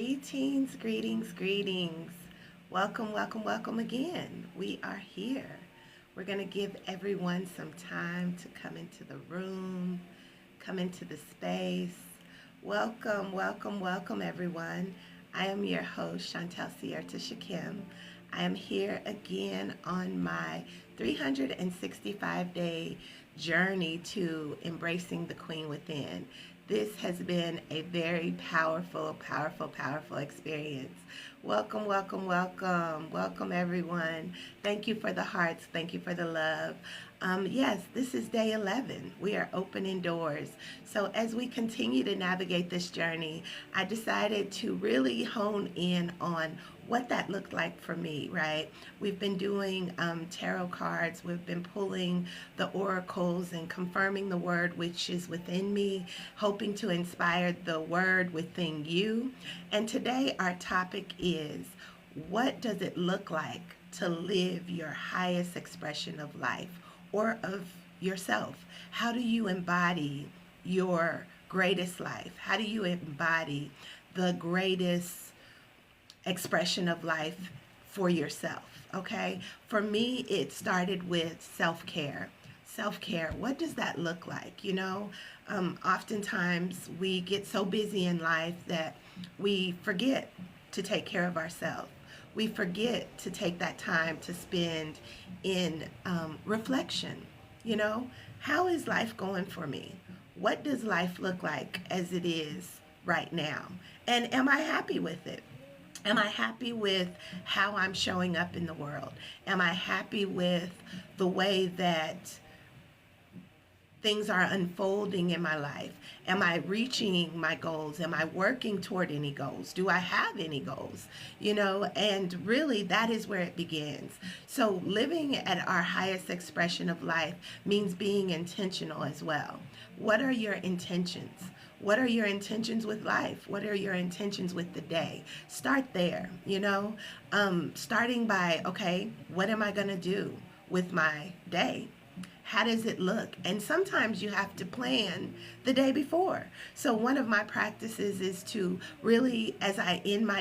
Greetings, greetings, greetings. Welcome, welcome, welcome again. We are here. We're going to give everyone some time to come into the room, come into the space. Welcome, welcome, welcome, everyone. I am your host, Chantel Sierta Shakim. I am here again on my 365-day journey to embracing the Queen within. This has been a very powerful, powerful, powerful experience. Welcome, welcome, welcome. Welcome, everyone. Thank you for the hearts. Thank you for the love. Yes, this is day 11. We are opening doors. So as we continue to navigate this journey, I decided to really hone in on what that looked like for me, right? We've been doing tarot cards. We've been pulling the oracles and confirming the word which is within me, hoping to inspire the word within you. And today our topic is, what does it look like to live your highest expression of life or of yourself? How do you embody your greatest life? How do you embody the greatest expression of life for yourself? Okay, for me it started with self-care. Self-care, what does that look like? Oftentimes we get so busy in life that we forget to take care of ourselves. We forget to take that time to spend in reflection. How is life going for me? What does life look like as it is right now? And am I happy with it? Am I happy with how I'm showing up in the world? Am I happy with the way that things are unfolding in my life? Am I reaching my goals? Am I working toward any goals? Do I have any goals? And really that is where it begins. So living at our highest expression of life means being intentional as well. What are your intentions? What are your intentions with life? What are your intentions with the day? Start there, starting by, okay, what am I going to do with my day? How does it look? And sometimes you have to plan the day before. So one of my practices is to really, as I end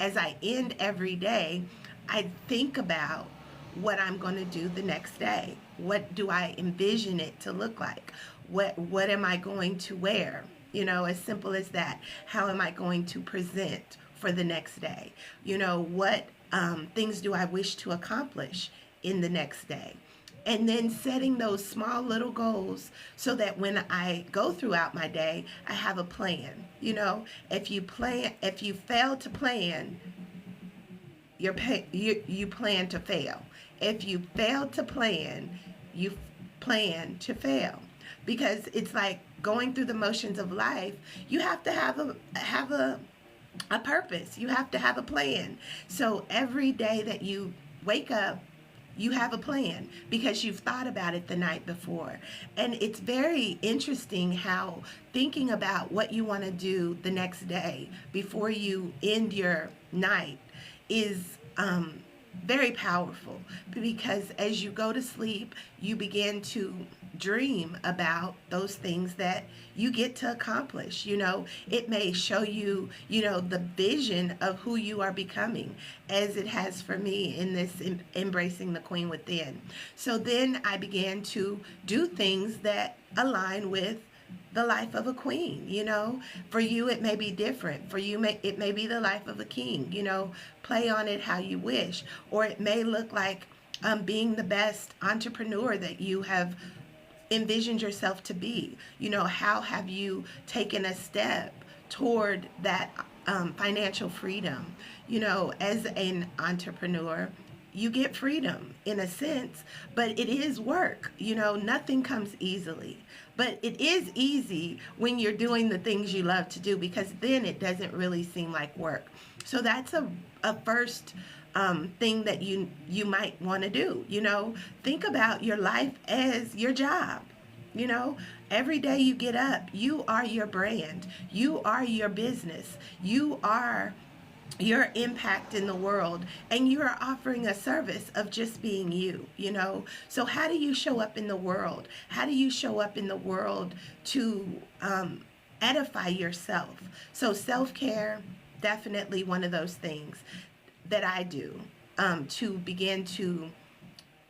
as I end every day, I think about what I'm going to do the next day. What do I envision it to look like? What am I going to wear? As simple as that. How am I going to present for the next day? What things do I wish to accomplish in the next day? And then setting those small little goals so that when I go throughout my day, I have a plan. If you fail to plan, you plan to fail. If you fail to plan, you plan to fail. Because it's like going through the motions of life. You have to have a purpose. You have to have a plan. So every day that you wake up, you have a plan because you've thought about it the night before. And it's very interesting how thinking about what you want to do the next day before you end your night is very powerful, because as you go to sleep, you begin to dream about those things that you get to accomplish. It may show you, the vision of who you are becoming, as it has for me in this embracing the Queen within. So then I began to do things that align with the life of a queen. For you it may be different. For you it may be the life of a king. Play on it how you wish. Or it may look like being the best entrepreneur that you have envisioned yourself to be. How have you taken a step toward that financial freedom? As an entrepreneur, you get freedom in a sense, but it is work. Nothing comes easily. But it is easy when you're doing the things you love to do, because then it doesn't really seem like work. So that's a first thing that you might want to do. Think about your life as your job. Every day you get up, you are your brand. You are your business. You are your impact in the world, and you are offering a service of just being you. So how do you show up in the world? How do you show up in the world to edify yourself. So self-care, definitely one of those things that I do to begin to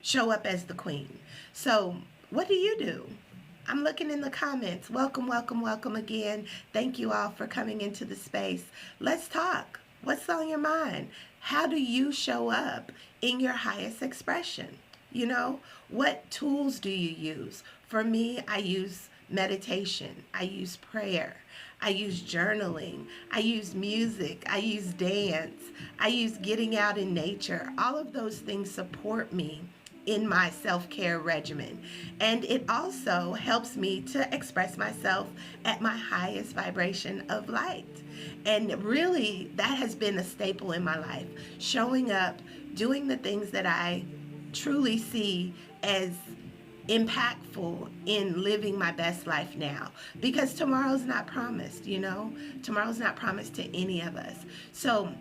show up as the queen. So what do you do? I'm looking in the comments. Welcome, welcome, welcome again. Thank you all for coming into the space. Let's talk. What's on your mind? How do you show up in your highest expression? You know, what tools do you use? For me, I use meditation. I use prayer. I use journaling. I use music. I use dance. I use getting out in nature. All of those things support me in my self-care regimen. And it also helps me to express myself at my highest vibration of light. And really, that has been a staple in my life. Showing up, doing the things that I truly see as impactful in living my best life now, because tomorrow's not promised, you know. Tomorrow's not promised to any of us. So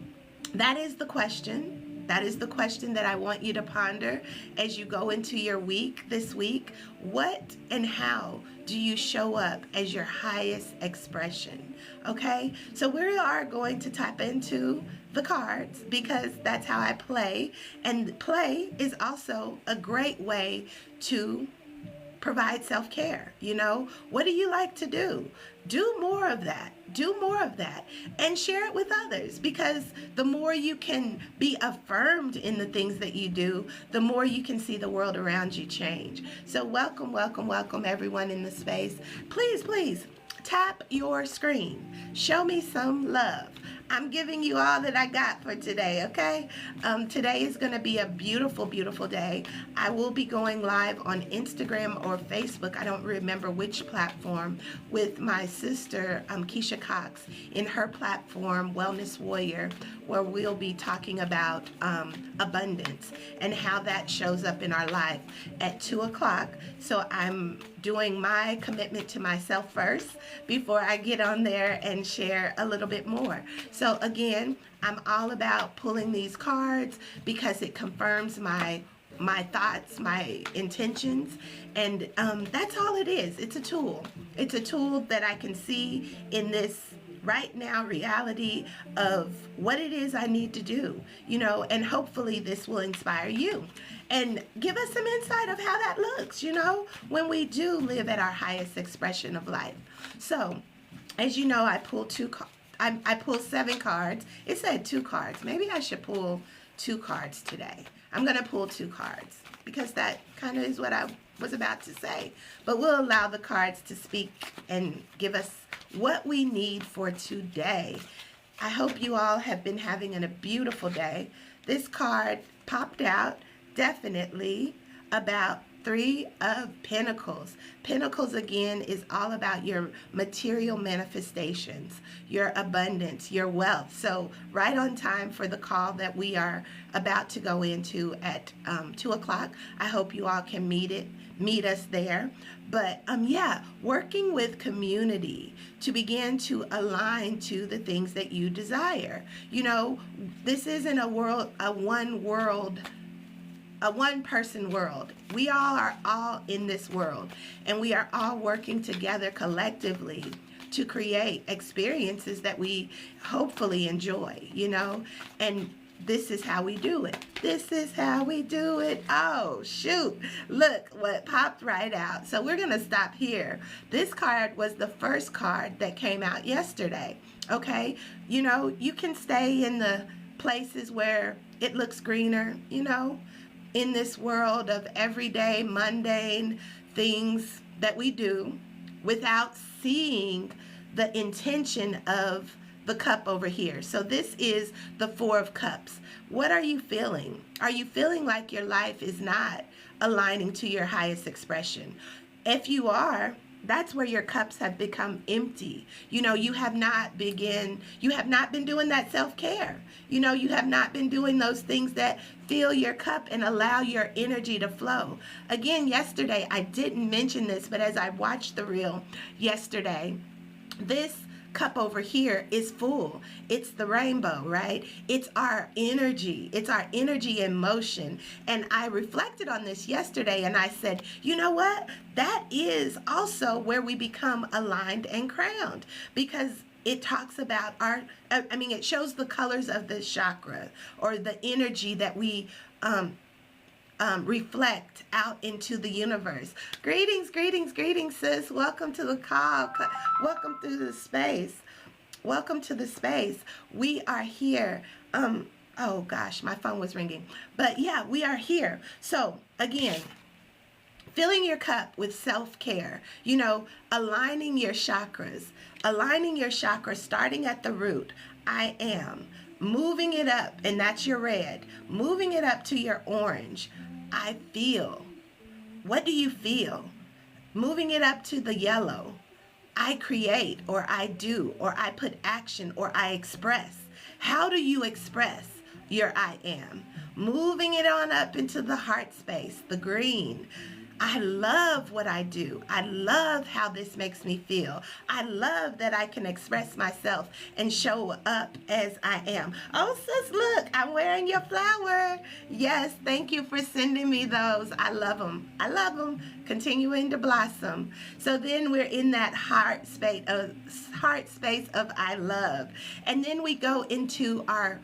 that is the question. That is the question that I want you to ponder as you go into your week this week. What and how do you show up as your highest expression? Okay, so we are going to tap into the cards because that's how I play. And play is also a great way to provide self-care. You know, what do you like to do? Do more of that. Do more of that and share it with others, because the more you can be affirmed in the things that you do, the more you can see the world around you change. So welcome, welcome, welcome everyone in the space. Please, please tap your screen. Show me some love. I'm giving you all that I got for today, okay? Today is going to be a beautiful, beautiful day. I will be going live on Instagram or Facebook, I don't remember which platform, with my sister, Keisha Cox, in her platform, Wellness Warrior, where we'll be talking about abundance and how that shows up in our life at 2 o'clock. So I'm doing my commitment to myself first before I get on there and share a little bit more. So again, I'm all about pulling these cards because it confirms my thoughts, my intentions, and that's all it is. It's a tool. It's a tool that I can see in this right now reality of what it is I need to do, you know, and hopefully this will inspire you and give us some insight of how that looks, you know, when we do live at our highest expression of life. So, as you know, I pulled I pulled 7 cards. It said 2 cards. Maybe I should pull 2 cards today. I'm going to pull 2 cards because that kind of is what I was about to say. But we'll allow the cards to speak and give us what we need for today. I hope you all have been having a beautiful day. This card popped out definitely about 3 of Pentacles. Pentacles, again, is all about your material manifestations, your abundance, your wealth. So right on time for the call that we are about to go into at 2 o'clock. I hope you all can meet us there. But yeah, working with community to begin to align to the things that you desire. You know, this isn't a one-person world. We all are all in this world, and we are all working together collectively to create experiences that we hopefully enjoy, you know, and this is how we do it. This is how we do it. Oh, shoot. Look what popped right out. So we're going to stop here. This card was the first card that came out yesterday, okay? You know, you can stay in the places where it looks greener, you know, in this world of everyday mundane things that we do without seeing the intention of the cup over here. So this is the 4 of Cups. What are you feeling? Are you feeling like your life is not aligning to your highest expression? If you are, that's where your cups have become empty. You know, you have not been doing that self-care. You know, you have not been doing those things that fill your cup and allow your energy to flow. Again, yesterday, I didn't mention this, but as I watched the reel yesterday, this cup over here is full. It's the rainbow, right? It's our energy. It's our energy in motion. And I reflected on this yesterday and I said, you know what? That is also where we become aligned and crowned, because it talks about it shows the colors of the chakra, or the energy that we reflect out into the universe. Greetings, greetings, greetings, sis. Welcome to the call. Welcome to the space. Welcome to the space. We are here. Oh gosh, my phone was ringing. But yeah, we are here. So again, filling your cup with self-care, aligning your chakras, starting at the root. I am. Moving it up, and that's your red. Moving it up to your orange. I feel. What do you feel? Moving it up to the yellow. I create, or I do, or I put action, or I express. How do you express your I am? Moving it on up into the heart space, the green. I love what I do. I love how this makes me feel. I love that I can express myself and show up as I am. Oh, sis, look, I'm wearing your flower. Yes, thank you for sending me those. I love them. I love them. Continuing to blossom. So then we're in that heart space of I love. And then we go into our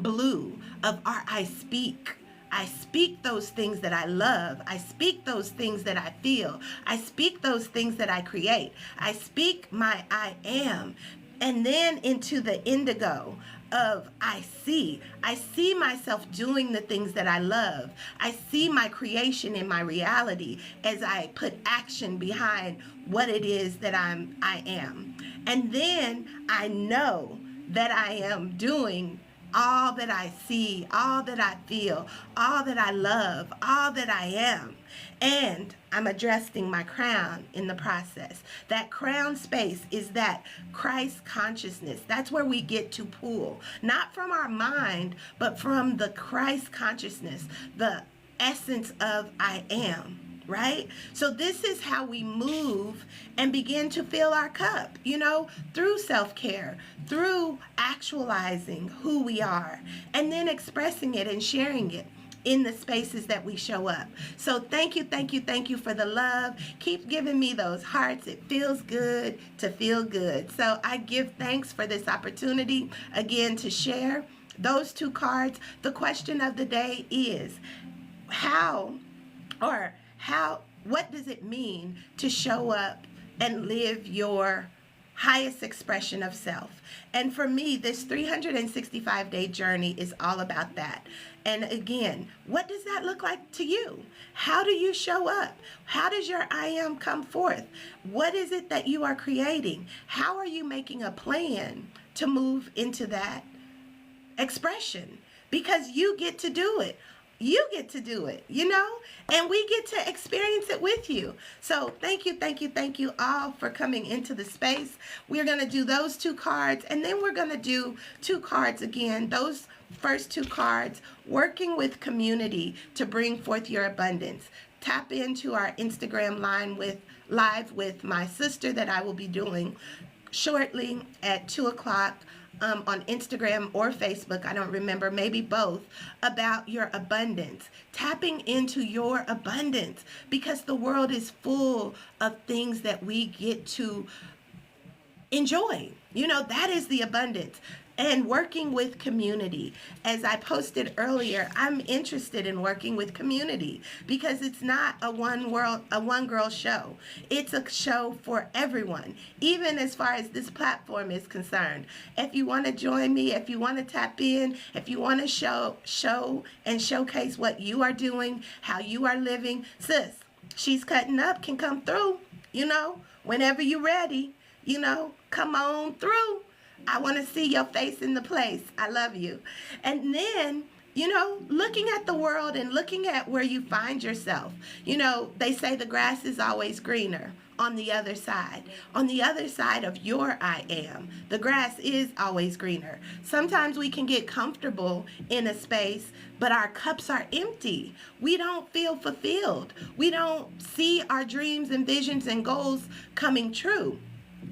blue of our I speak. I speak those things that I love. I speak those things that I feel. I speak those things that I create. I speak my I am. And then into the indigo of I see. I see myself doing the things that I love. I see my creation in my reality as I put action behind what it is that I am. And then I know that I am doing all that I see, all that I feel, all that I love, all that I am. And I'm addressing my crown in the process. That crown space is that Christ consciousness. That's where we get to pull, not from our mind, but from the Christ consciousness, the essence of I am. Right? So this is how we move and begin to fill our cup, through self-care, through actualizing who we are, and then expressing it and sharing it in the spaces that we show up. So thank you, thank you, thank you for the love. Keep giving me those hearts. It feels good to feel good. So I give thanks for this opportunity again to share those two cards. The question of the day is what does it mean to show up and live your highest expression of self? And for me, this 365-day journey is all about that. And again, what does that look like to you? How do you show up? How does your I am come forth? What is it that you are creating? How are you making a plan to move into that expression? Because you get to do it. You get to do it, and we get to experience it with you. So thank you, thank you, thank you all for coming into the space. We're going to do those two cards, and then we're going to do two cards again. Those first two cards, working with community to bring forth your abundance. Tap into our Instagram live with my sister that I will be doing shortly at 2 o'clock. On Instagram or Facebook, I don't remember, maybe both, about your abundance, tapping into your abundance, because the world is full of things that we get to enjoy. That is the abundance. And working with community. As I posted earlier, I'm interested in working with community because it's not a one girl show. It's a show for everyone, even as far as this platform is concerned. If you want to join me, if you want to tap in, if you want to show and showcase what you are doing, how you are living, sis, She's Cutting Up can come through, whenever you're ready, come on through. I want to see your face in the place. I love you. And then, looking at the world and looking at where you find yourself. They say the grass is always greener on the other side. On the other side of your I am, the grass is always greener. Sometimes we can get comfortable in a space, but our cups are empty. We don't feel fulfilled. We don't see our dreams and visions and goals coming true.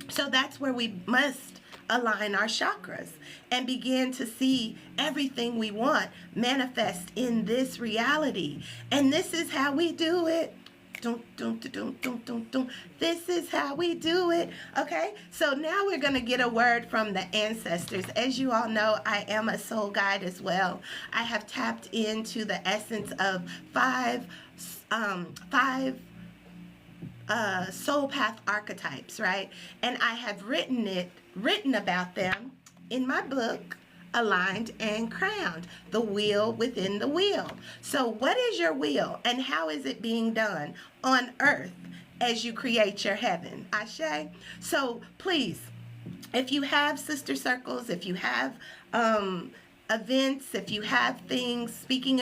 So that's where we must align our chakras and begin to see everything we want manifest in this reality. And this is how we do it. Dun, dun, dun, dun, dun, dun, dun. This is how we do it. Okay, so now we're going to get a word from the ancestors. As you all know, I am a soul guide as well. I have tapped into the essence of five soul path archetypes, right? And I have written about them in my book, Aligned and Crowned, the wheel within the wheel. So what is your wheel and how is it being done on earth as you create your heaven? Ashe? So please, if you have sister circles, if you have events, if you have things, speaking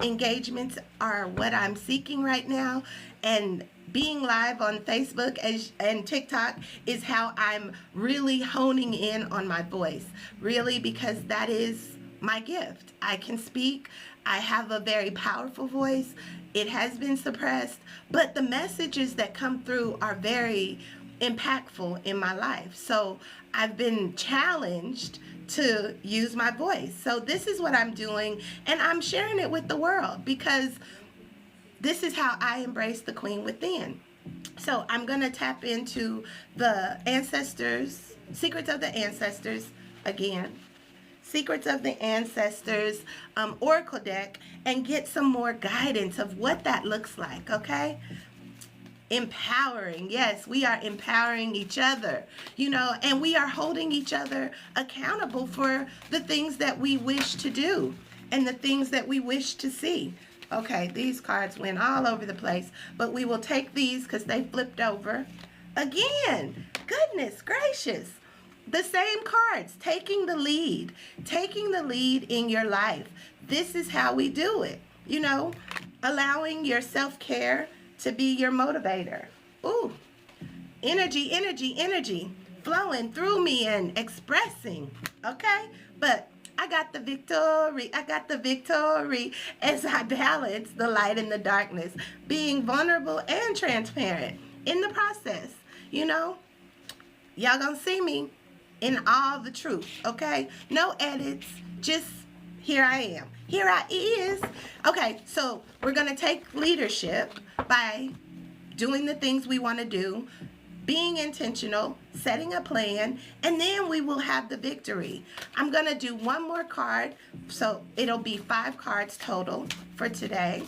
engagements are what I'm seeking right now, and being live on Facebook and TikTok is how I'm really honing in on my voice, really, because that is my gift. I can speak. I have a very powerful voice. It has been suppressed, but the messages that come through are very impactful in my life. So I've been challenged to use my voice. So this is what I'm doing, and I'm sharing it with the world because this is how I embrace the queen within. So I'm going to tap into the ancestors, secrets of the ancestors again. Secrets of the Ancestors Oracle deck and get some more guidance of what that looks like, okay? Empowering. Yes, we are empowering each other, and we are holding each other accountable for the things that we wish to do and the things that we wish to see. Okay, these cards went all over the place, but we will take these because they flipped over again. Goodness gracious. The same cards, taking the lead in your life. This is how we do it, allowing your self-care to be your motivator. Ooh, energy flowing through me and expressing, okay? But I got the victory as I balance the light and the darkness, being vulnerable and transparent in the process, Y'all gonna see me in all the truth, okay? No edits, just here I am. Here I is. Okay, so we're gonna take leadership by doing the things we want to do, being intentional, setting a plan, and then we will have the victory. I'm going to do one more card, so it'll be 5 cards total for today.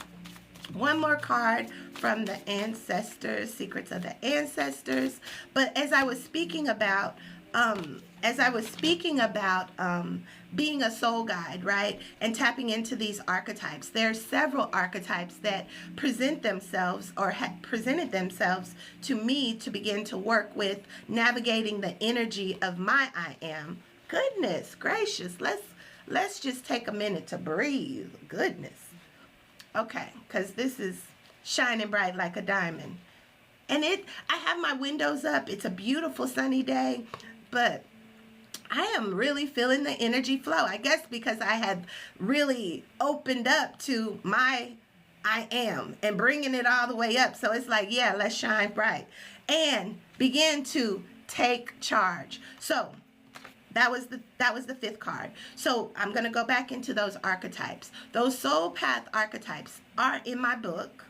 One more card from the ancestors, secrets of the ancestors. But as I was speaking about, being a soul guide, right, and tapping into these archetypes, there are several archetypes that present themselves or presented themselves to me to begin to work with navigating the energy of my I am. Goodness gracious, let's just take a minute to breathe. Goodness. Okay, because this is shining bright like a diamond. And I have my windows up. It's a beautiful sunny day, but I am really feeling the energy flow. I guess because I have really opened up to my I am and bringing it all the way up. So it's like, yeah, let's shine bright and begin to take charge. So that was the 5th card. So I'm going to go back into those archetypes. Those soul path archetypes are in my book,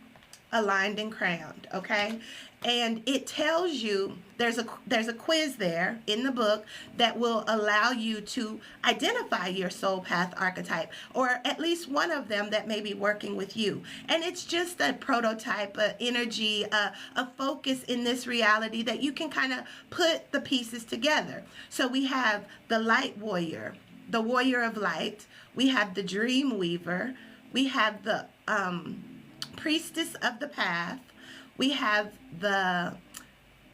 Aligned and Crowned, okay? And it tells you, there's a quiz there in the book that will allow you to identify your soul path archetype, or at least one of them that may be working with you. And it's just a prototype, a energy, a focus in this reality that you can kind of put the pieces together. So we have the light warrior, the warrior of light. We have the dream weaver. We have the priestess of the path. We have the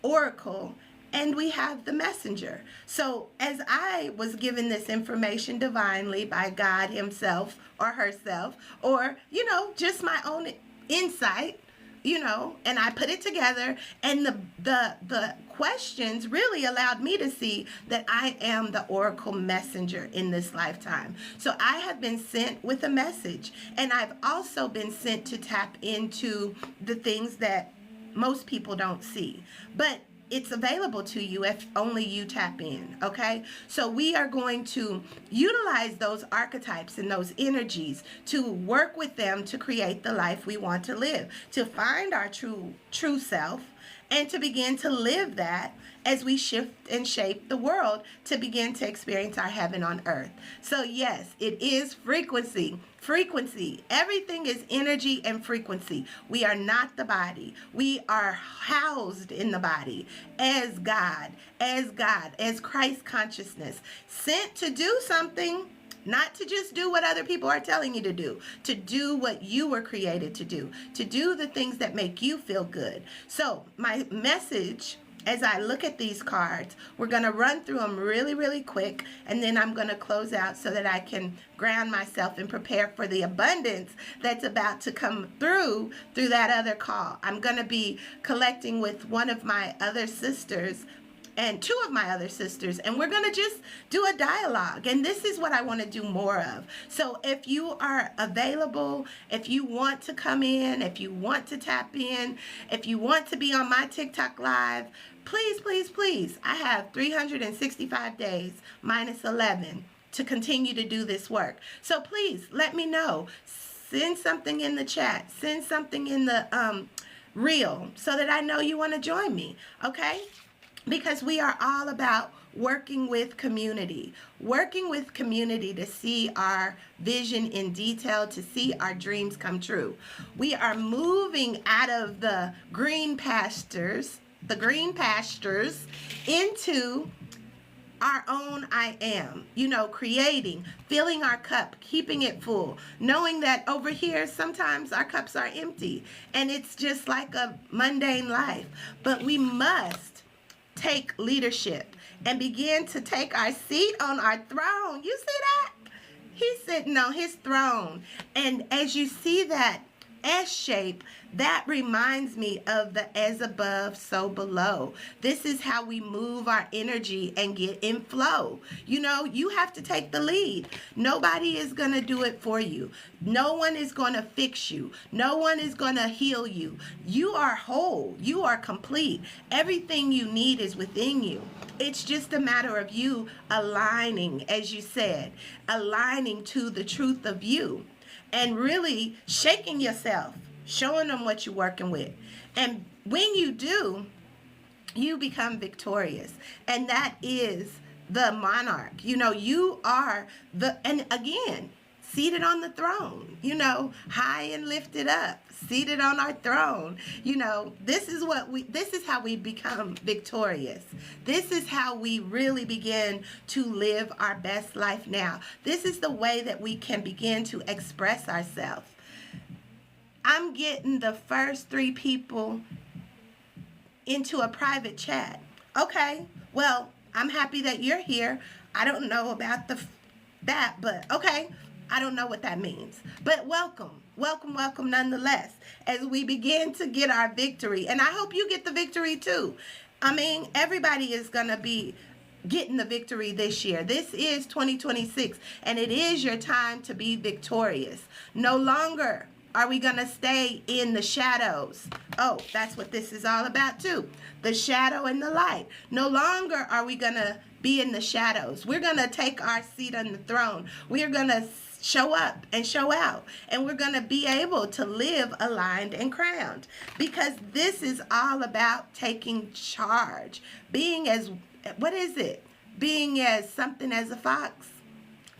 oracle, and we have the messenger. So as I was given this information divinely by God himself or herself, or, just my own insight, and I put it together, and the questions really allowed me to see that I am the oracle messenger in this lifetime. So I have been sent with a message, and I've also been sent to tap into the things that most people don't see. But it's available to you if only you tap in, okay? So we are going to utilize those archetypes and those energies to work with them to create the life we want to live, to find our true self, and to begin to live that as we shift and shape the world to begin to experience our heaven on earth. So yes, it is frequency. Frequency. Everything is energy and frequency. We are not the body. We are housed in the body as God, as Christ consciousness, sent to do something. Not to just do what other people are telling you to do what you were created to do the things that make you feel good. So my message, as I look at these cards, we're going to run through them really, really quick, and then I'm going to close out so that I can ground myself and prepare for the abundance that's about to come through that other call. I'm going to be collecting with one of my other sisters and two of my other sisters, and we're going to just do a dialogue, and this is what I want to do more of. So if you are available, if you want to come in, if you want to tap in, if you want to be on my TikTok live, please, please, please, I have 365 days minus 11 to continue to do this work. So please let me know. Send something in the chat, send something in the reel so that I know you want to join me, okay? Because we are all about working with community to see our vision in detail, to see our dreams come true. We are moving out of the green pastures into our own I am, creating, filling our cup, keeping it full, knowing that over here sometimes our cups are empty and it's just like a mundane life, but we must take leadership and begin to take our seat on our throne. You see that? He's sitting on his throne. And as you see that S shape, that reminds me of the as above, so below. This is how we move our energy and get in flow. You have to take the lead. Nobody is going to do it for you. No one is going to fix you. No one is going to heal you. You are whole. You are complete. Everything you need is within you. It's just a matter of you aligning, as you said, aligning to the truth of you. And really shaking yourself, showing them what you're working with. And when you do, you become victorious. And that is the monarch. You are and again, seated on the throne, high and lifted up, seated on our throne. This is how we become victorious. This is how we really begin to live our best life now. This is the way that we can begin to express ourselves. I'm getting the first 3 people into a private chat. Okay, well, I'm happy that you're here. I don't know about that, but okay. I don't know what that means, but welcome nonetheless, as we begin to get our victory. And I hope you get the victory too. I mean, everybody is going to be getting the victory this year. This is 2026, and it is your time to be victorious. No longer are we going to stay in the shadows. Oh, that's what this is all about too. The shadow and the light. No longer are we going to be in the shadows. We're going to take our seat on the throne. We are going to show up and show out, and we're going to be able to live aligned and crowned, because this is all about taking charge, being as something as a fox,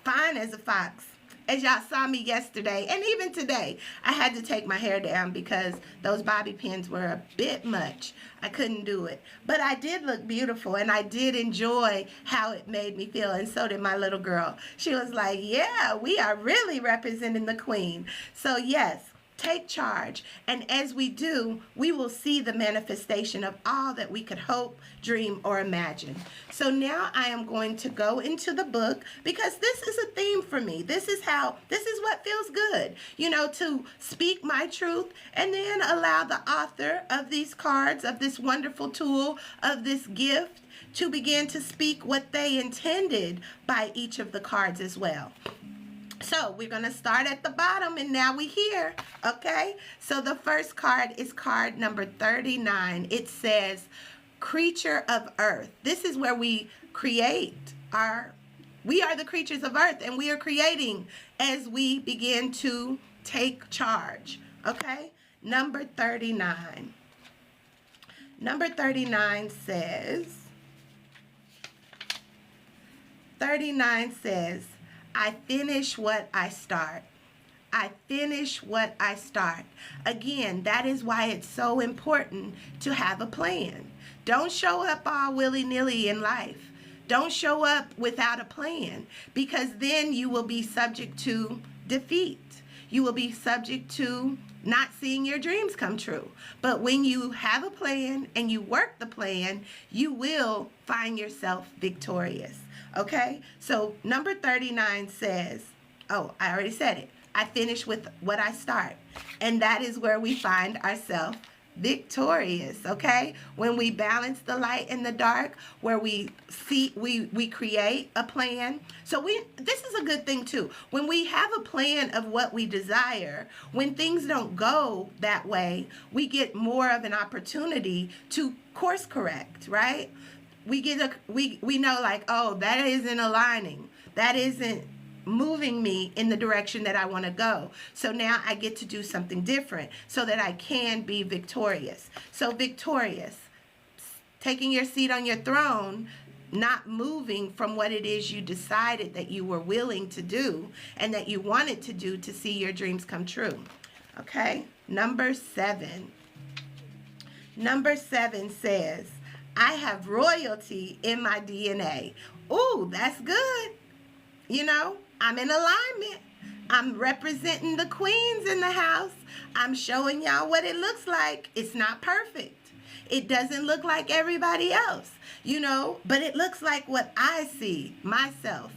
fine as a fox. As y'all saw me yesterday, and even today, I had to take my hair down because those bobby pins were a bit much. I couldn't do it. But I did look beautiful, and I did enjoy how it made me feel, and so did my little girl. She was like, yeah, we are really representing the queen. So yes, take charge. And as we do, we will see the manifestation of all that we could hope, dream, or imagine. So now I am going to go into the book, because this is a theme for me. This is what feels good, to speak my truth and then allow the author of these cards, of this wonderful tool, of this gift, to begin to speak what they intended by each of the cards as well. So we're going to start at the bottom, and now we're here, okay? So the first card is card number 39. It says, creature of earth. This is where we create we are the creatures of earth, and we are creating as we begin to take charge. Okay? Number 39. Number 39 says, I finish what I start. I finish what I start. Again, that is why it's so important to have a plan. Don't show up all willy-nilly in life. Don't show up without a plan, because then you will be subject to defeat. You will be subject to not seeing your dreams come true. But when you have a plan and you work the plan, you will find yourself victorious. Okay? So number 39 says, oh, I already said it. I finish with what I start. And that is where we find ourselves victorious, okay? When we balance the light and the dark, where we see, we create a plan. So this is a good thing too. When we have a plan of what we desire, when things don't go that way, we get more of an opportunity to course correct, right? We know, like, oh, that isn't aligning. That isn't moving me in the direction that I want to go. So now I get to do something different so that I can be victorious. So victorious, taking your seat on your throne, not moving from what it is you decided that you were willing to do and that you wanted to do to see your dreams come true. Okay? Number 7. Number 7 says, I have royalty in my DNA. Ooh, that's good. You know, I'm in alignment. I'm representing the queens in the house. I'm showing y'all what it looks like. It's not perfect. It doesn't look like everybody else, you know, but it looks like what I see myself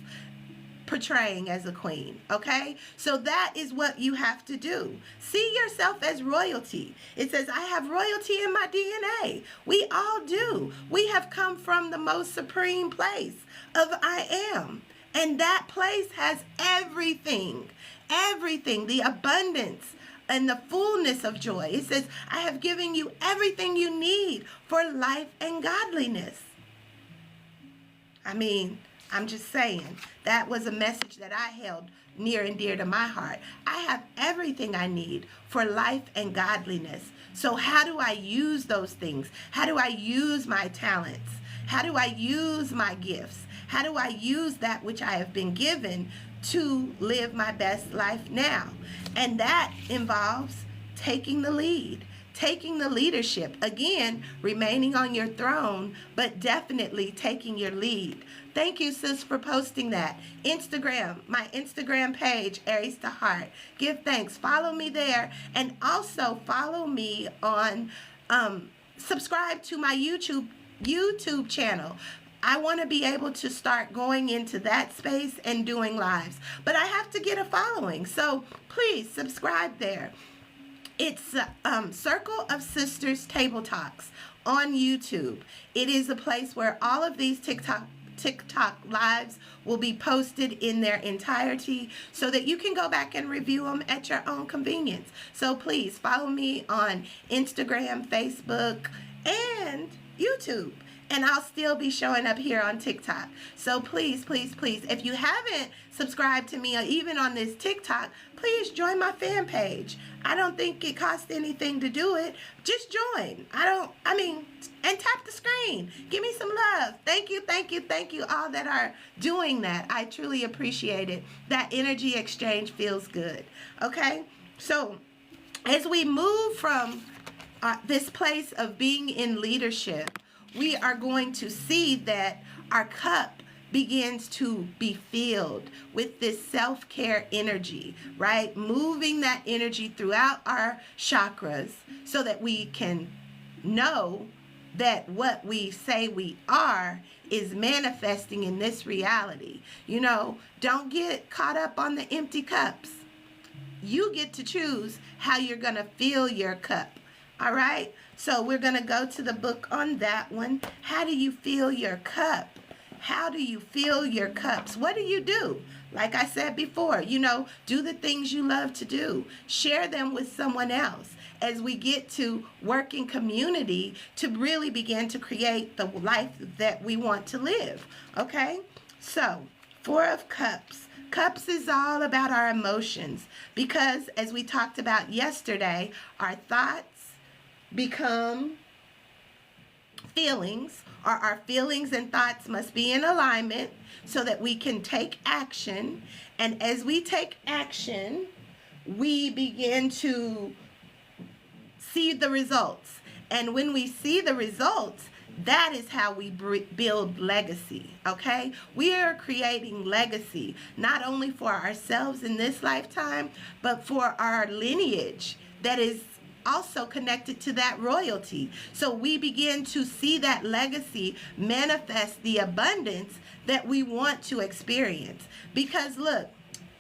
portraying as a queen, okay? So that is what you have to do. See yourself as royalty. It says, I have royalty in my DNA. We all do. We have come from the most supreme place of I am. And that place has everything, the abundance and the fullness of joy. It says, I have given you everything you need for life and godliness. I mean, I'm just saying, that was a message that I held near and dear to my heart. I have everything I need for life and godliness. So how do I use those things? How do I use my talents? How do I use my gifts? How do I use that which I have been given to live my best life now? And that involves taking the lead, taking the leadership. Again, remaining on your throne, but definitely taking your lead. Thank you, sis, for posting that. Instagram, my Instagram page, Aries to Heart. Give thanks. Follow me there. And also follow me on, subscribe to my YouTube channel. I want to be able to start going into that space and doing lives. But I have to get a following. So please subscribe there. It's Circle of Sisters Table Talks on YouTube. It is a place where all of these TikTok lives will be posted in their entirety so that you can go back and review them at your own convenience. So please follow me on Instagram, Facebook, and YouTube. And I'll still be showing up here on TikTok. So please, please, please, if you haven't subscribed to me or even on this TikTok, please join my fan page. I don't think it costs anything to do it. Just join. And tap the screen. Give me some love. Thank you, thank you, thank you, all that are doing that. I truly appreciate it. That energy exchange feels good. Okay? So, as we move from this place of being in leadership, we are going to see that our cup begins to be filled with this self-care energy, right? Moving that energy throughout our chakras so that we can know that what we say we are is manifesting in this reality. You know, don't get caught up on the empty cups. You get to choose how you're going to fill your cup. All right? So we're going to go to the book on that one. How do you fill your cup? How do you fill your cups? What do you do? Like I said before, you know, do the things you love to do. Share them with someone else. as we get to work in community to really begin to create the life that we want to live. Okay? So, Four of Cups. Cups is all about our emotions because, as we talked about yesterday, our thoughts become feelings, or our feelings and thoughts must be in alignment so that we can take action. And as we take action, we begin to see the results. And when we see the results, that is how we build legacy, okay? We are creating legacy, not only for ourselves in this lifetime, but for our lineage that is also connected to that royalty. So we begin to see that legacy manifest the abundance that we want to experience. Because look,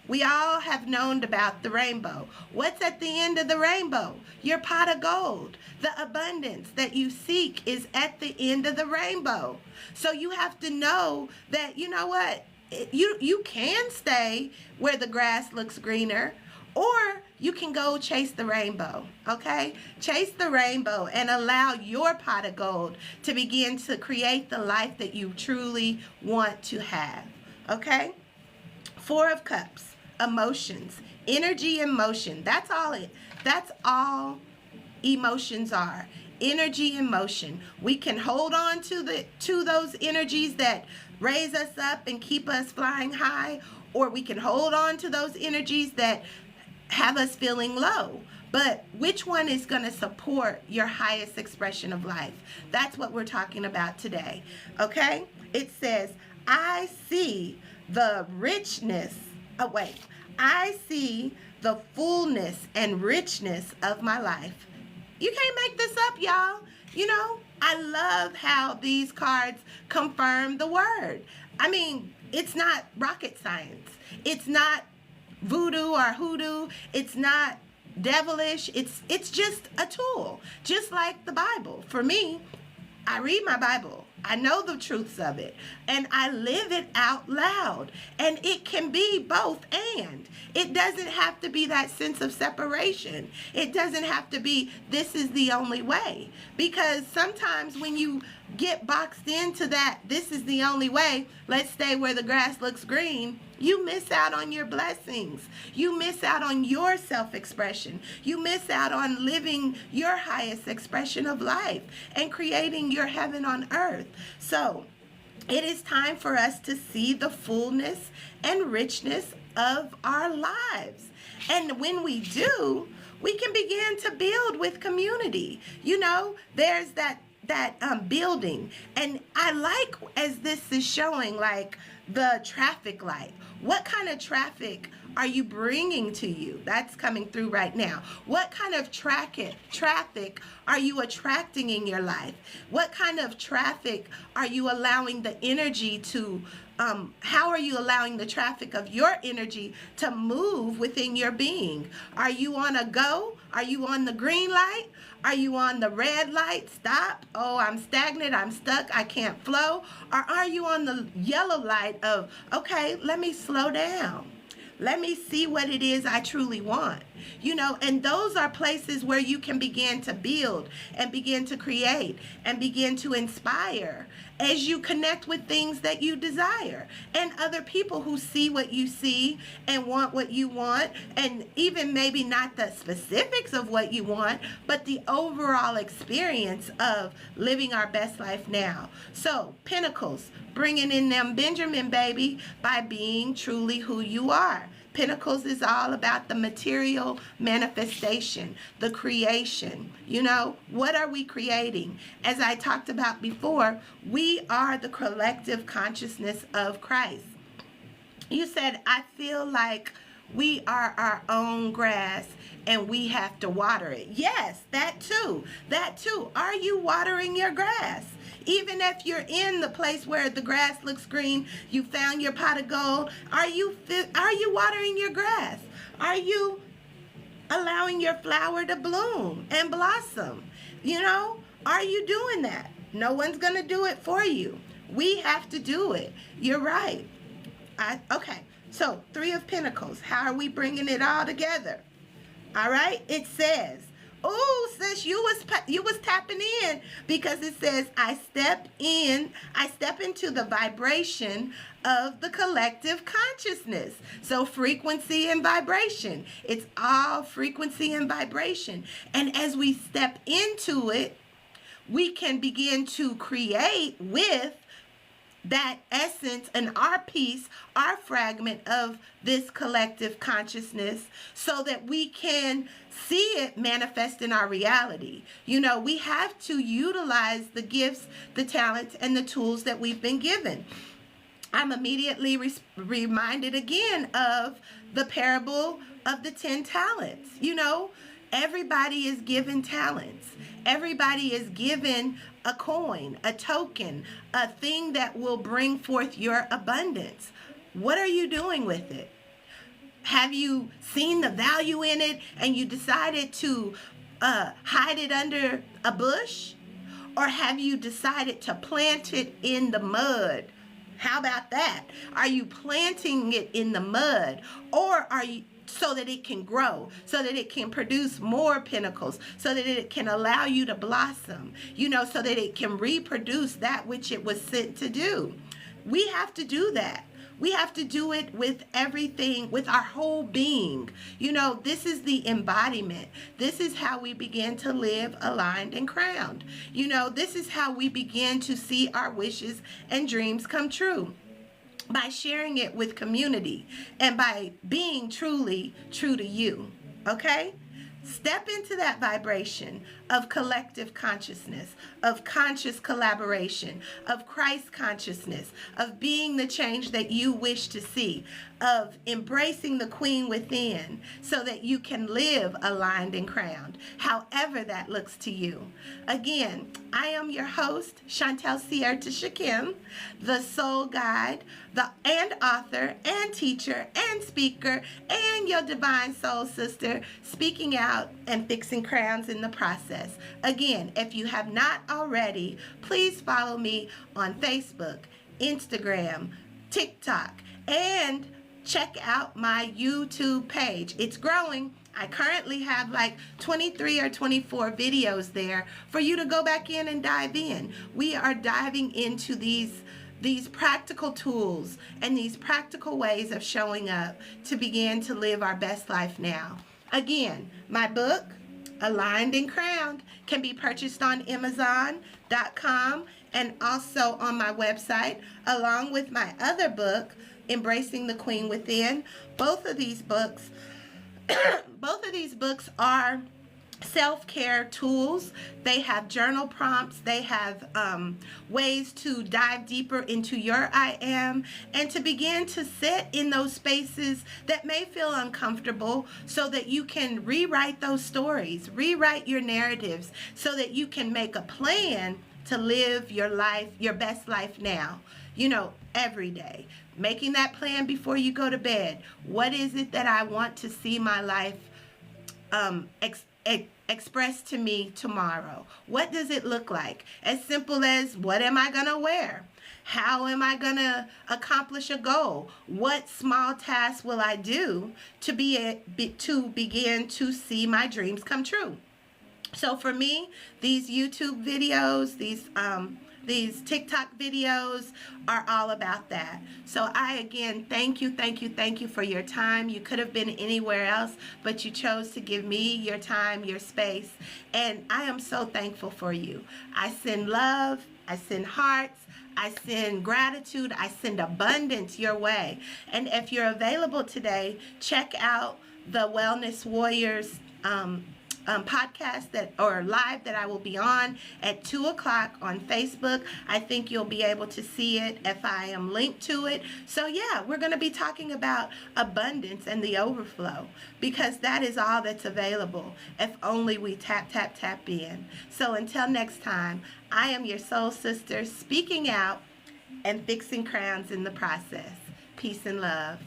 we all have known about the rainbow. What's at the end of the rainbow? Your pot of gold. The abundance that you seek is at the end of the rainbow. So you have to know that, you know what? You can stay where the grass looks greener, or you can go chase the rainbow, okay? Chase the rainbow and allow your pot of gold to begin to create the life that you truly want to have, okay? Four of Cups, emotions, energy and motion. That's all emotions are. Energy and motion. We can hold on to those energies that raise us up and keep us flying high, or we can hold on to those energies that have us feeling low. But which one is going to support your highest expression of life? That's what we're talking about today. Okay? It says, I see the richness. I see the fullness and richness of my life. You can't make this up, y'all. You know, I love how these cards confirm the word. I mean, it's not rocket science. It's not voodoo or hoodoo. It's not devilish. It's just a tool, just like the Bible. For me, I read my Bible. I know the truths of it, and I live it out loud. And it can be both and. It doesn't have to be that sense of separation. It doesn't have to be, this is the only way. Because sometimes when you get boxed into that, this is the only way, let's stay where the grass looks green, you miss out on your blessings. You miss out on your self-expression. You miss out on living your highest expression of life and creating your heaven on earth. So it is time for us to see the fullness and richness of our lives. And when we do, we can begin to build with community. You know, there's that building. And I like, as this is showing, like the traffic light. What kind of traffic are you bringing to you? That's coming through right now. What kind of traffic are you attracting in your life? What kind of traffic are you allowing the energy to, how are you allowing the traffic of your energy to move within your being? Are you on a go? Are you on the green light? Are you on the red light? Stop. Oh, I'm stagnant. I'm stuck. I can't flow. Or are you on the yellow light of, okay, let me slow down. Let me see what it is I truly want. You know, and those are places where you can begin to build and begin to create and begin to inspire as you connect with things that you desire and other people who see what you see and want what you want, and even maybe not the specifics of what you want, but the overall experience of living our best life now. So, Pentacles, bringing in them Benjamin, baby, by being truly who you are. Pentacles is all about the material manifestation, the creation. You know, what are we creating? As I talked about before, we are the collective consciousness of Christ. You said, I feel like we are our own grass and we have to water it. Yes, that too. That too. Are you watering your grass? Even if you're in the place where the grass looks green, you found your pot of gold, are you watering your grass? Are you allowing your flower to bloom and blossom? You know, are you doing that? No one's going to do it for you. We have to do it. You're right. Okay, so Three of Pentacles. How are we bringing it all together? All right, it says, Oh, sis, you was tapping in because it says I step into the vibration of the collective consciousness. So frequency and vibration. It's all frequency and vibration. And as we step into it, we can begin to create with that essence and our piece, our fragment of this collective consciousness, so that we can see it manifest in our reality. You know, we have to utilize the gifts, the talents, and the tools that we've been given. I'm immediately reminded again of the parable of the 10 talents. You know, everybody is given talents. Everybody is given a coin, a token, a thing that will bring forth your abundance. What are you doing with it? Have you seen the value in it and you decided to hide it under a bush? Or have you decided to plant it in the mud? How about that? Are you planting it in the mud? Or are you, so that it can grow, so that it can produce more pinnacles, so that it can allow you to blossom, you know, so that it can reproduce that which it was sent to do? We have to do that. We have to do it with everything, with our whole being. You know, this is the embodiment. This is how we begin to live aligned and crowned. You know, this is how we begin to see our wishes and dreams come true. By sharing it with community and by being truly true to you. Okay? Step into that vibration of collective consciousness, of conscious collaboration, of Christ consciousness, of being the change that you wish to see, of embracing the queen within so that you can live aligned and crowned, however that looks to you. Again, I am your host, Chantel Sierta Shakim, the soul guide, and author and teacher and speaker and your divine soul sister, speaking out and fixing crowns in the process. Again, if you have not already, please follow me on Facebook, Instagram, TikTok, and check out my YouTube page. It's growing. I currently have like 23 or 24 videos there for you to go back in and dive in. We are diving into these practical tools and these practical ways of showing up to begin to live our best life now. Again, my book, Aligned and Crowned, can be purchased on Amazon.com and also on my website, along with my other book, Embracing the Queen Within. Both of these books are self-care tools. They have journal prompts. They have ways to dive deeper into your I am and to begin to sit in those spaces that may feel uncomfortable so that you can rewrite those stories, rewrite your narratives so that you can make a plan to live your life, your best life now, you know, every day. Making that plan before you go to bed. What is it that I want to see my life express to me tomorrow? What does it look like? As simple as, what am I going to wear? How am I going to accomplish a goal? What small tasks will I do to begin to see my dreams come true? So for me, these YouTube videos, these TikTok videos are all about that. So I, again, thank you for your time. You could have been anywhere else, but you chose to give me your time, your space, and I am so thankful for you. I send love, I send hearts, I send gratitude, I send abundance your way. And if you're available today, check out the Wellness Warriors podcast or live that I will be on at 2 o'clock on Facebook. I think you'll be able to see it if I am linked to it. So yeah, we're going to be talking about abundance and the overflow, because that is all that's available if only we tap in. So until next time, I am your soul sister, speaking out and fixing crowns in the process. Peace and love.